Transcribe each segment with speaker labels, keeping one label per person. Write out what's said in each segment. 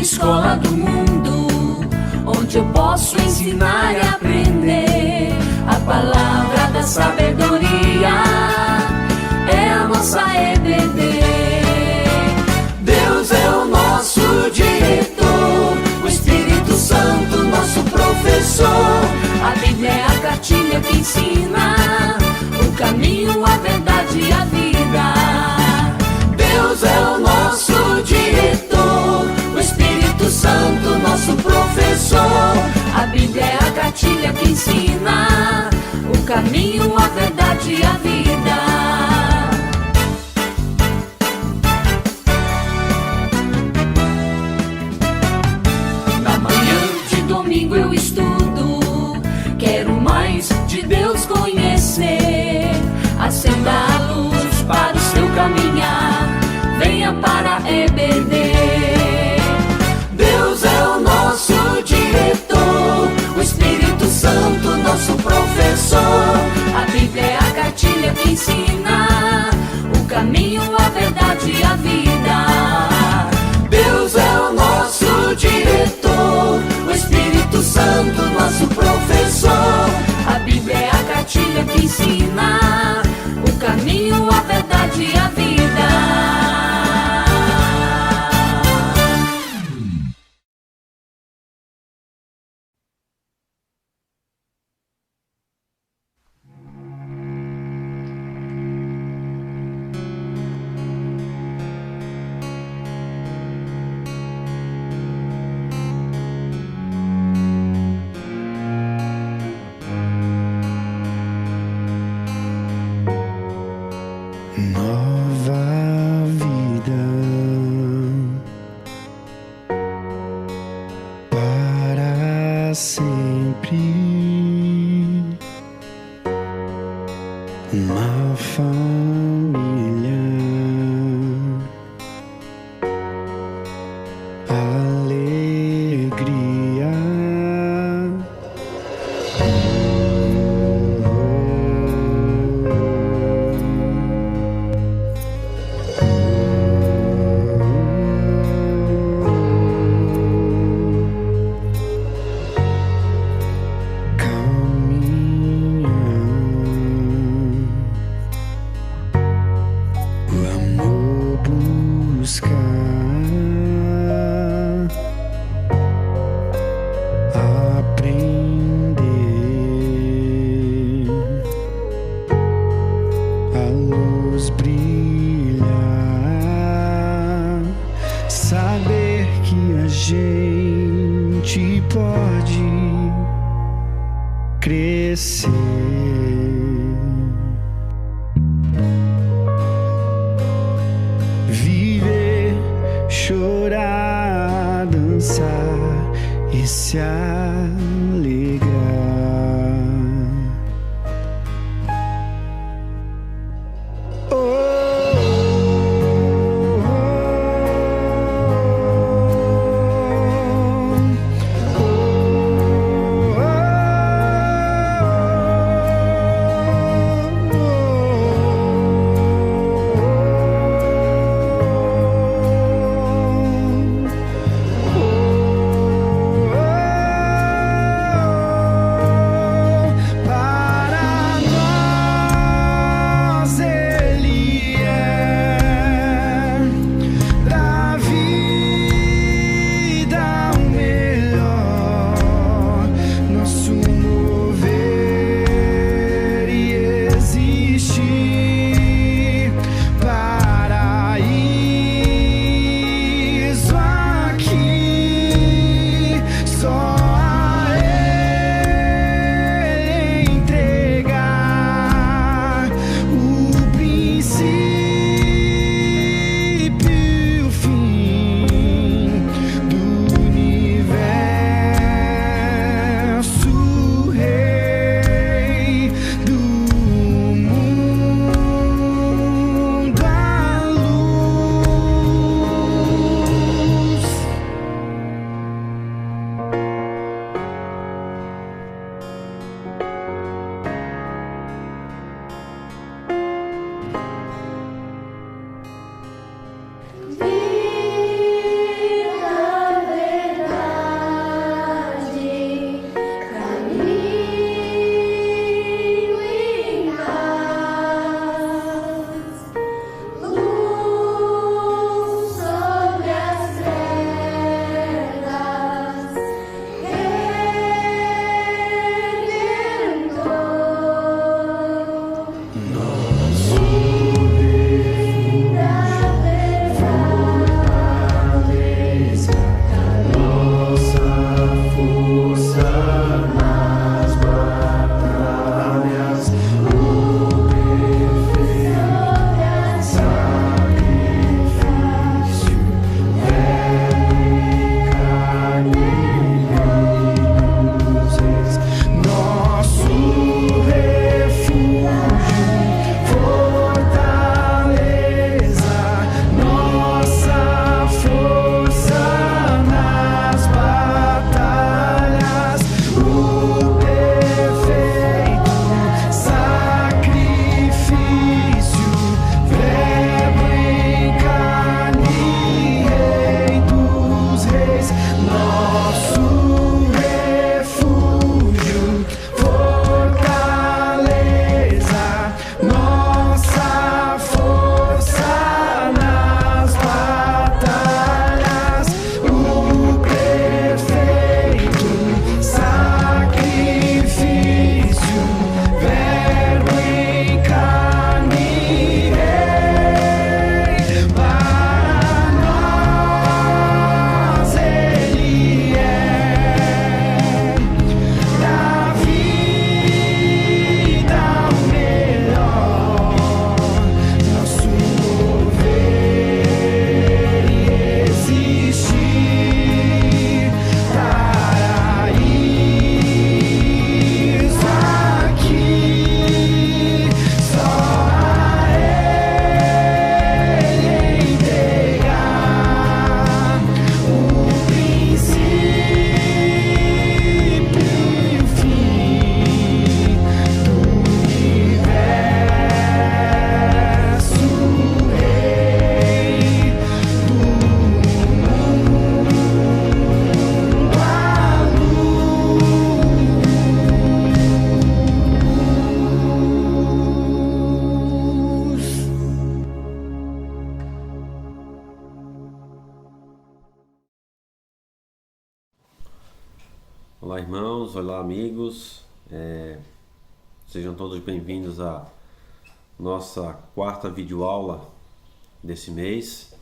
Speaker 1: escola do mundo, onde eu posso ensinar e aprender. A palavra da sabedoria é a nossa EBD. Deus é o nosso diretor, o Espírito Santo nosso professor. A Bíblia é a cartilha que ensina o caminho, a verdade e a vida. Deus é o nosso diretor, o Espírito Santo nosso professor. A Bíblia é a cartilha que ensina o caminho, a verdade e a vida. Na manhã de domingo eu estudo, quero mais de Deus conhecer. Acenda a luz para o seu caminhar, venha para a EBD. Deus é o nosso diretor, o Espírito Santo nosso professor. A Bíblia é a cartilha que ensina o caminho, a verdade e a vida. Deus é o nosso diretor, o Espírito Santo nosso professor. A Bíblia é a cartilha que ensina o caminho, a verdade e a vida.
Speaker 2: Nova vida para sempre, uma família, alegria. Saber que a gente pode crescer, viver, chorar, dançar e se alegrar.
Speaker 3: Olá, irmãos, olá, amigos, sejam todos bem-vindos à nossa quarta videoaula desse mês.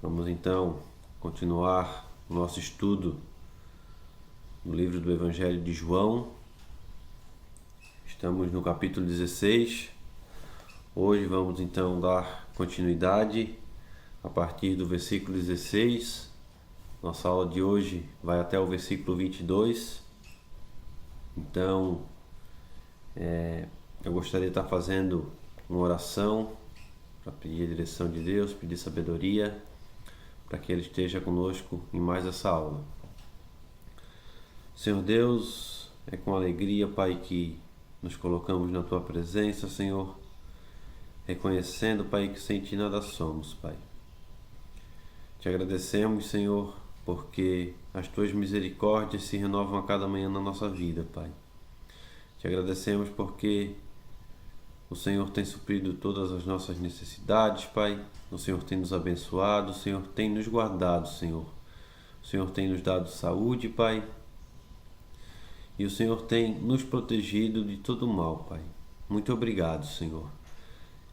Speaker 3: Vamos então continuar o nosso estudo no livro do Evangelho de João. Estamos no capítulo 16. Hoje vamos então dar continuidade a partir do versículo 16. Nossa aula de hoje vai até o versículo 22. Então, eu gostaria de estar fazendo uma oração para pedir a direção de Deus, pedir sabedoria, para que Ele esteja conosco em mais essa aula. Senhor Deus, é com alegria, Pai, que nos colocamos na Tua presença, Senhor, reconhecendo, Pai, que sem Ti nada somos, Pai. Te agradecemos, Senhor, porque as Tuas misericórdias se renovam a cada manhã na nossa vida, Pai. Te agradecemos porque o Senhor tem suprido todas as nossas necessidades, Pai. O Senhor tem nos abençoado, o Senhor tem nos guardado, Senhor. O Senhor tem nos dado saúde, Pai. E o Senhor tem nos protegido de todo mal, Pai. Muito obrigado, Senhor.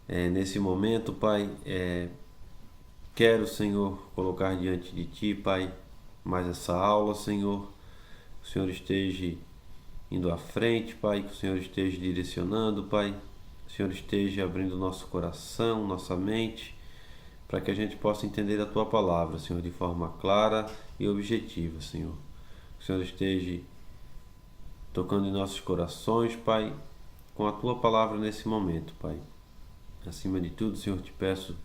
Speaker 3: Nesse momento, Pai, quero, Senhor, colocar diante de Ti, Pai, mais essa aula, Senhor. Que o Senhor esteja indo à frente, Pai. Que o Senhor esteja direcionando, Pai. Que o Senhor esteja abrindo nosso coração, nossa mente, para que a gente possa entender a Tua palavra, Senhor, de forma clara e objetiva, Senhor. Que o Senhor esteja tocando em nossos corações, Pai, com a Tua palavra nesse momento, Pai. Acima de tudo, Senhor, te peço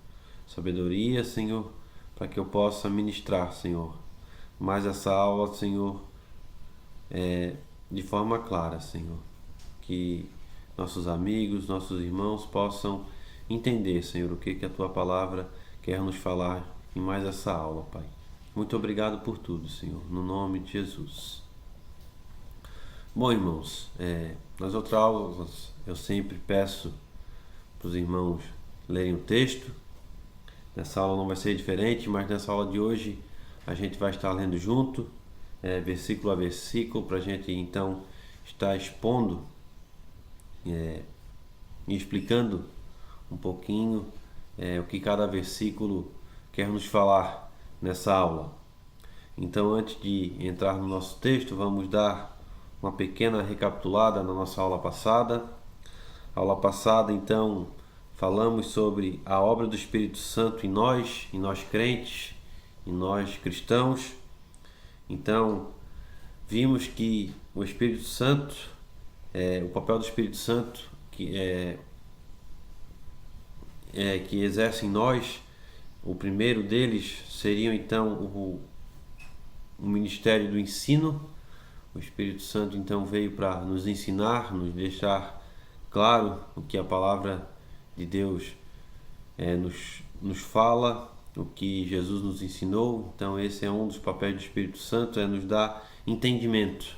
Speaker 3: sabedoria, Senhor, para que eu possa ministrar, Senhor, mais essa aula, Senhor, de forma clara, Senhor. Que nossos amigos, nossos irmãos possam entender, Senhor, o que a Tua palavra quer nos falar em mais essa aula, Pai. Muito obrigado por tudo, Senhor, no nome de Jesus. Bom, irmãos, nas outras aulas eu sempre peço para os irmãos lerem o texto. Nessa aula não vai ser diferente, mas nessa aula de hoje a gente vai estar lendo junto, versículo a versículo, para a gente então estar expondo e explicando um pouquinho o que cada versículo quer nos falar nessa aula. Então, antes de entrar no nosso texto, vamos dar uma pequena recapitulada na nossa aula passada. Aula passada, então, falamos sobre a obra do Espírito Santo em nós crentes, em nós cristãos. Então, vimos que o Espírito Santo, o papel do Espírito Santo que exerce em nós, o primeiro deles seria então o ministério do ensino. O Espírito Santo então veio para nos ensinar, nos deixar claro o que a palavra de Deus nos fala, o que Jesus nos ensinou. Então esse é um dos papéis do Espírito Santo, nos dar entendimento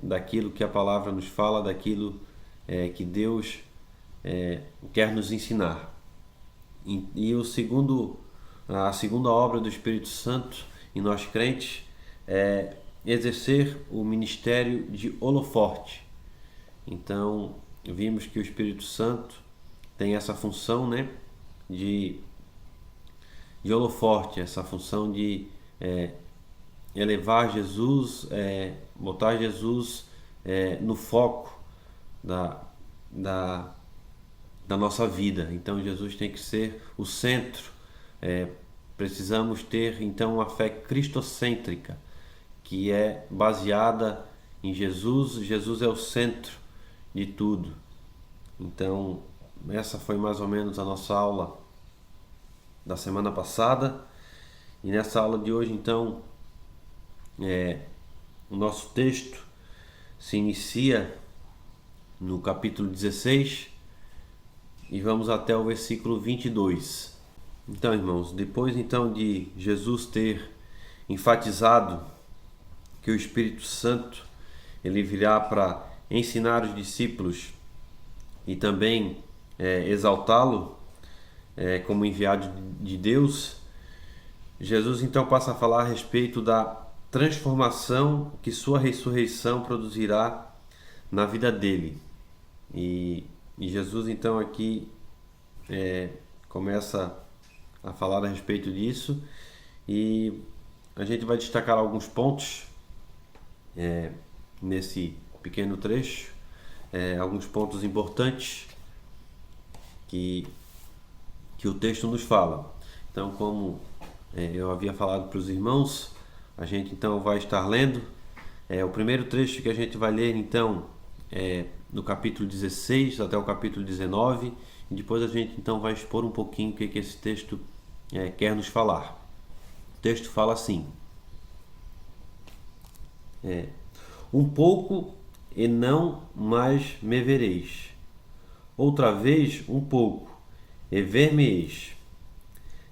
Speaker 3: daquilo que a palavra nos fala, daquilo que Deus quer nos ensinar. E a segunda obra do Espírito Santo em nós crentes é exercer o ministério de holoforte. Então vimos que o Espírito Santo tem essa função, de holoforte, essa função de elevar Jesus, botar Jesus no foco da nossa vida. Então Jesus tem que ser o centro. Precisamos ter então uma fé cristocêntrica, que é baseada em Jesus. Jesus é o centro de tudo. Então essa foi mais ou menos a nossa aula da semana passada. E nessa aula de hoje, então, o nosso texto se inicia no capítulo 16 e vamos até o versículo 22. Então, irmãos, depois então de Jesus ter enfatizado que o Espírito Santo ele virá para ensinar os discípulos e também exaltá-lo como enviado de Deus, Jesus então passa a falar a respeito da transformação que sua ressurreição produzirá na vida dele. E Jesus então aqui começa a falar a respeito disso, e a gente vai destacar alguns pontos nesse pequeno trecho, alguns pontos importantes que o texto nos fala. Então, como eu havia falado para os irmãos, a gente então vai estar lendo o primeiro trecho que a gente vai ler então do capítulo 16 até o capítulo 19, e depois a gente então vai expor um pouquinho o que esse texto quer nos falar. O texto fala assim: um pouco e não mais me vereis, outra vez um pouco e ver-me-eis.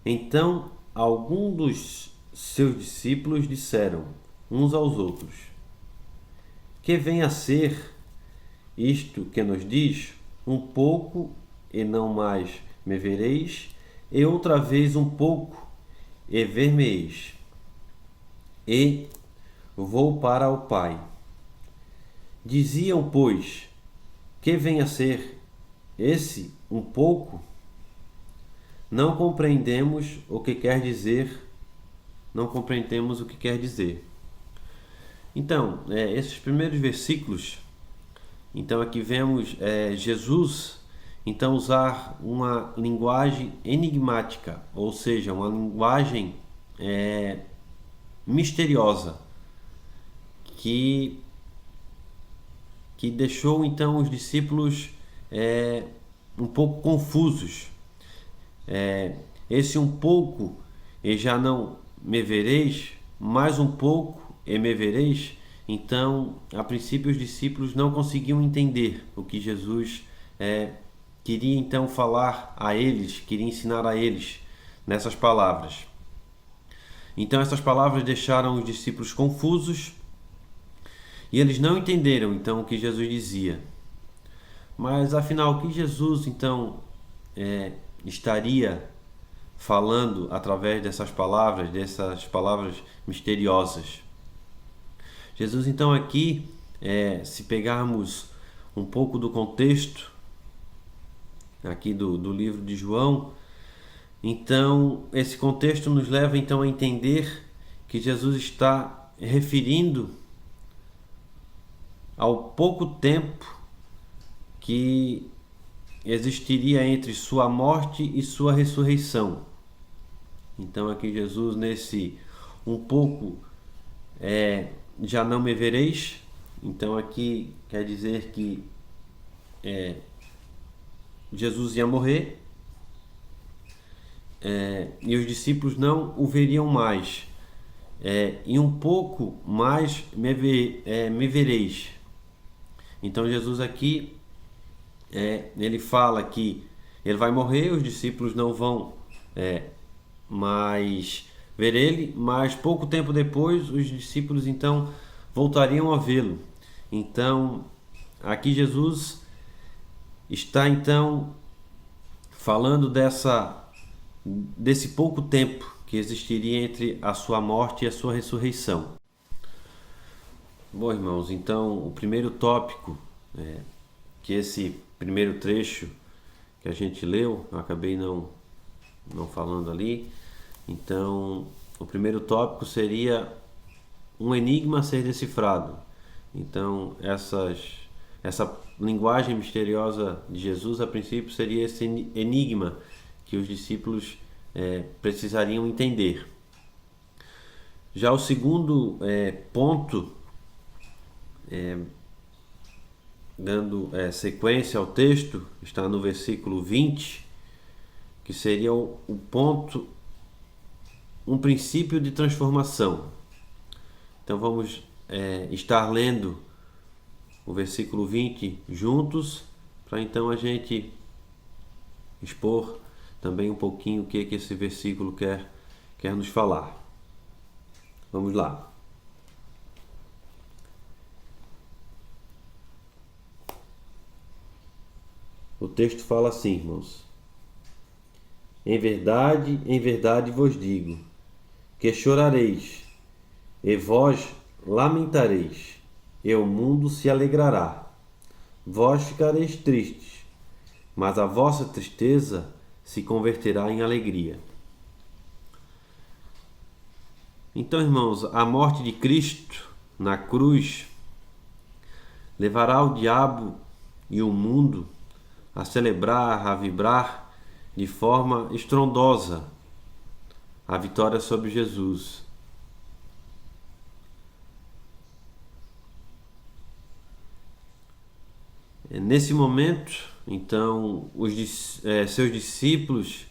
Speaker 3: Então alguns dos seus discípulos disseram uns aos outros: que vem a ser isto que nos diz? Um pouco e não mais me vereis, e outra vez um pouco e ver-me-eis. E vou para o Pai. Diziam, pois, que vem a ser esse um pouco? Não compreendemos o que quer dizer. Não compreendemos o que quer dizer. Então, esses primeiros versículos, então aqui vemos Jesus então usar uma linguagem enigmática, ou seja, uma linguagem misteriosa, que deixou então os discípulos um pouco confusos. Esse um pouco e já não me vereis, mais um pouco e me vereis. Então, a princípio, os discípulos não conseguiam entender o que Jesus queria então falar a eles, queria ensinar a eles nessas palavras. Então, essas palavras deixaram os discípulos confusos e eles não entenderam então o que Jesus dizia. Mas, afinal, o que Jesus então estaria falando através dessas palavras misteriosas? Jesus então aqui, se pegarmos um pouco do contexto aqui do livro de João, então esse contexto nos leva então a entender que Jesus está referindo ao pouco tempo que existiria entre sua morte e sua ressurreição. Então aqui Jesus, nesse um pouco já não me vereis, então aqui quer dizer que Jesus ia morrer e os discípulos não o veriam mais. E um pouco mais me vereis. Então Jesus aqui ele fala que ele vai morrer, os discípulos não vão mais ver ele, mas pouco tempo depois os discípulos então voltariam a vê-lo. Então aqui Jesus está então falando desse pouco tempo que existiria entre a sua morte e a sua ressurreição. Bom, irmãos, então o primeiro tópico que esse primeiro trecho que a gente leu, eu acabei não falando ali. Então, o primeiro tópico seria um enigma a ser decifrado. Então, essa linguagem misteriosa de Jesus, a princípio, seria esse enigma que os discípulos precisariam entender. Já o segundo ponto, dando sequência ao texto, está no versículo 20, que seria o ponto, um princípio de transformação. Então vamos estar lendo o versículo 20 juntos, para então a gente expor também um pouquinho o que esse versículo quer nos falar. Vamos lá. O texto fala assim, irmãos: em verdade vos digo, que chorareis, E vós lamentareis, e o mundo se alegrará. Vós ficareis tristes, mas a vossa tristeza se converterá em alegria. Então, irmãos, a morte de Cristo na cruz levará o diabo e o mundo a celebrar, a vibrar de forma estrondosa a vitória sobre Jesus. Nesse momento, então, seus discípulos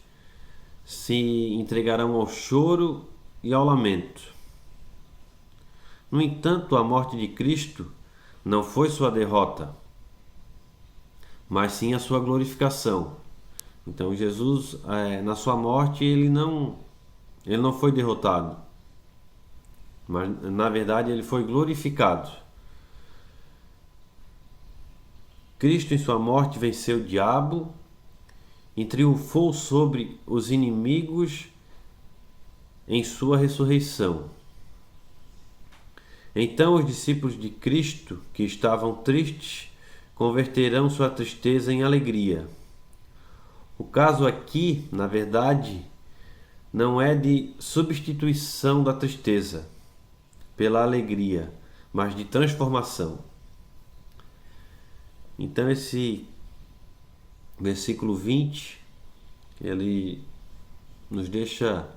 Speaker 3: se entregarão ao choro e ao lamento. No entanto, a morte de Cristo não foi sua derrota, mas sim a sua glorificação. Então Jesus, na sua morte, ele não foi derrotado, mas na verdade ele foi glorificado. Cristo em sua morte venceu o diabo e triunfou sobre os inimigos em sua ressurreição. Então os discípulos de Cristo, que estavam tristes, converterão sua tristeza em alegria. O caso aqui, na verdade, não é de substituição da tristeza pela alegria, mas de transformação. Então esse versículo 20, ele nos deixa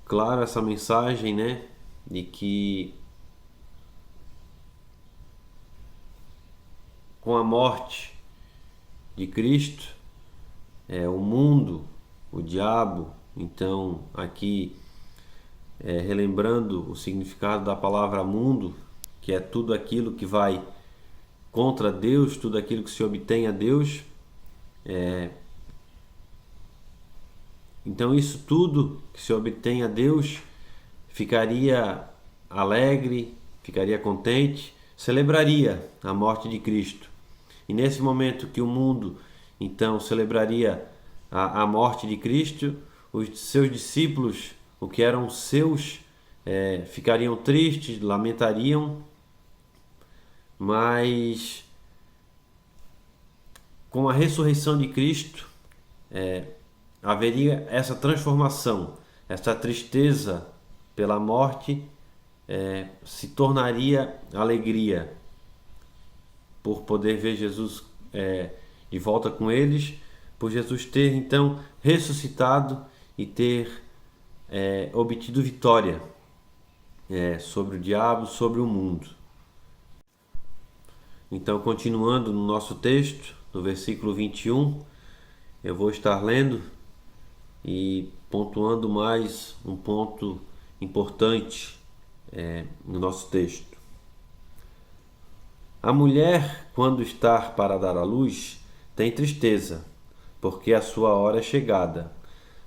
Speaker 3: claro essa mensagem, né, de que com a morte de Cristo, o mundo, o diabo, então aqui relembrando o significado da palavra mundo, que é tudo aquilo que vai contra Deus, tudo aquilo que se obtém a Deus, então isso tudo que se obtém a Deus ficaria alegre, ficaria contente, celebraria a morte de Cristo. E nesse momento que o mundo então celebraria a morte de Cristo, os seus discípulos, o que eram seus, ficariam tristes, lamentariam, mas com a ressurreição de Cristo haveria essa transformação, essa tristeza pela morte se tornaria alegria por poder ver Jesus de volta com eles, por Jesus ter então ressuscitado e ter obtido vitória sobre o diabo, sobre o mundo. Então, continuando no nosso texto, no versículo 21, eu vou estar lendo e pontuando mais um ponto importante no nosso texto. A mulher, quando está para dar à luz, tem tristeza, porque a sua hora é chegada.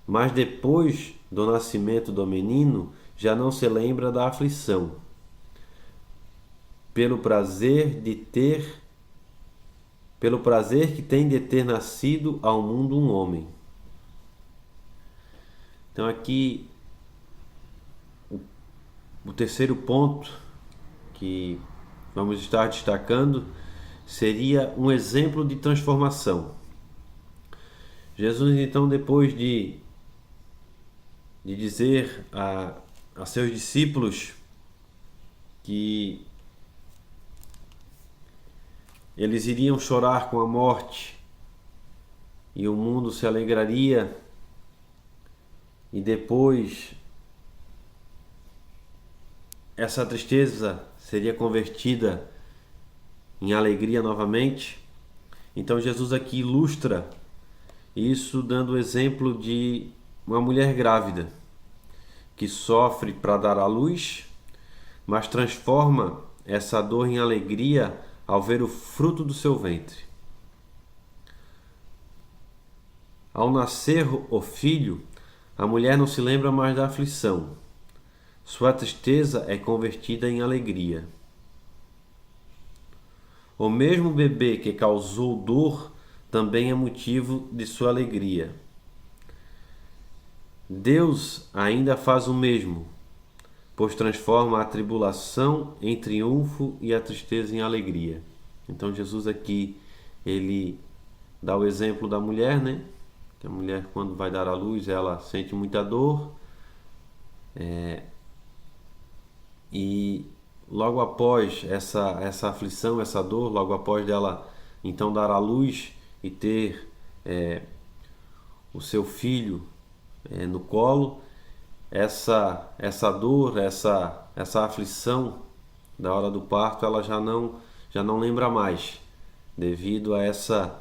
Speaker 3: Mas depois do nascimento do menino, já não se lembra da aflição, pelo prazer que tem de ter nascido ao mundo um homem. Então aqui o terceiro ponto que vamos estar destacando seria um exemplo de transformação. Jesus então, depois de dizer a seus discípulos que eles iriam chorar com a morte e o mundo se alegraria, e depois essa tristeza seria convertida em alegria novamente. Então Jesus aqui ilustra isso dando o exemplo de uma mulher grávida que sofre para dar à luz, mas transforma essa dor em alegria ao ver o fruto do seu ventre. Ao nascer o filho, a mulher não se lembra mais da aflição. Sua tristeza é convertida em alegria. O mesmo bebê que causou dor também é motivo de sua alegria. Deus ainda faz o mesmo, pois transforma a tribulação em triunfo e a tristeza em alegria. Então Jesus aqui, ele dá o exemplo da mulher, né? Que a mulher, quando vai dar à luz, ela sente muita dor, e logo após essa aflição, essa dor, logo após dela então dar à luz e ter o seu filho no colo, essa dor, essa aflição da hora do parto, ela já não lembra mais, devido a essa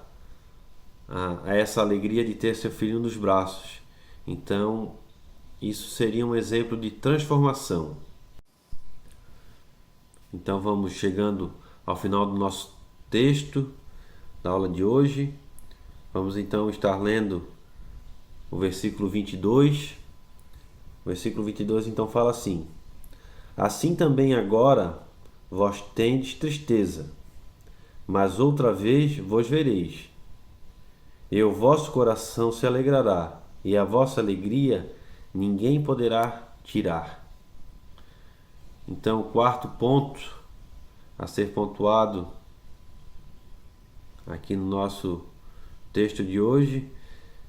Speaker 3: alegria de ter seu filho nos braços. Então, isso seria um exemplo de transformação. Então, vamos chegando ao final do nosso texto da aula de hoje. Vamos então estar lendo o versículo 22. O versículo 22 então fala assim: assim também agora vós tendes tristeza, mas outra vez vos vereis, e o vosso coração se alegrará, e a vossa alegria ninguém poderá tirar. Então, o quarto ponto a ser pontuado aqui no nosso texto de hoje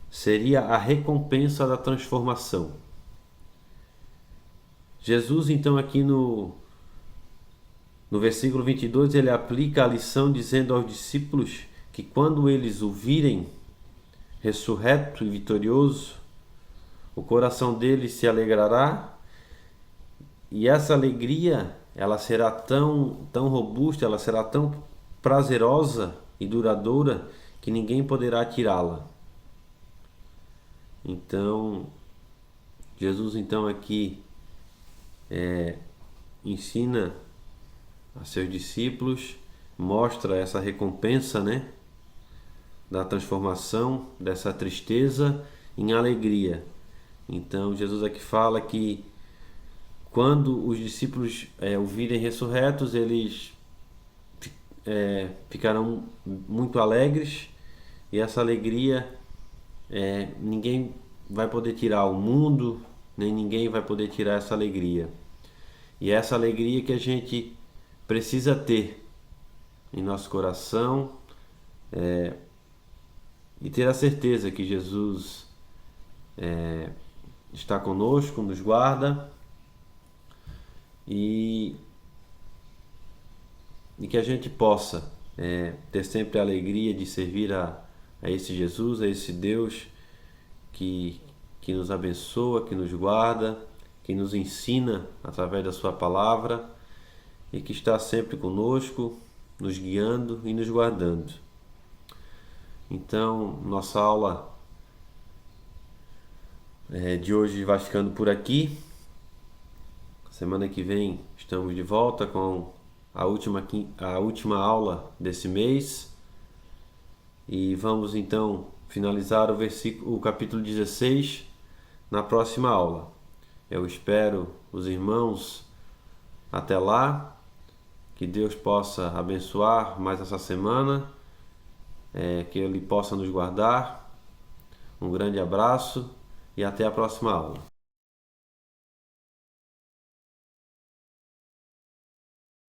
Speaker 3: seria a recompensa da transformação. Jesus, então, aqui no versículo 22, ele aplica a lição dizendo aos discípulos que quando eles o virem ressurreto e vitorioso, o coração deles se alegrará, e essa alegria ela será tão robusta, ela será tão prazerosa e duradoura que ninguém poderá tirá-la. Então, Jesus então aqui ensina a seus discípulos, mostra essa recompensa, né, da transformação dessa tristeza em alegria. Então Jesus aqui fala que quando os discípulos o virem ressurretos, eles ficarão muito alegres, e essa alegria ninguém vai poder tirar, o mundo, nem ninguém vai poder tirar essa alegria. E é essa alegria que a gente precisa ter em nosso coração, e ter a certeza que Jesus está conosco, nos guarda, e que a gente possa ter sempre a alegria de servir a esse Jesus, a esse Deus que nos abençoa, que nos guarda, que nos ensina através da sua palavra, e que está sempre conosco, nos guiando e nos guardando. Então, nossa aula de hoje vai ficando por aqui. Semana que vem estamos de volta com a última aula desse mês, e vamos então finalizar o capítulo 16 na próxima aula. Eu espero os irmãos até lá, que Deus possa abençoar mais essa semana, que Ele possa nos guardar. Um grande abraço e até a próxima aula.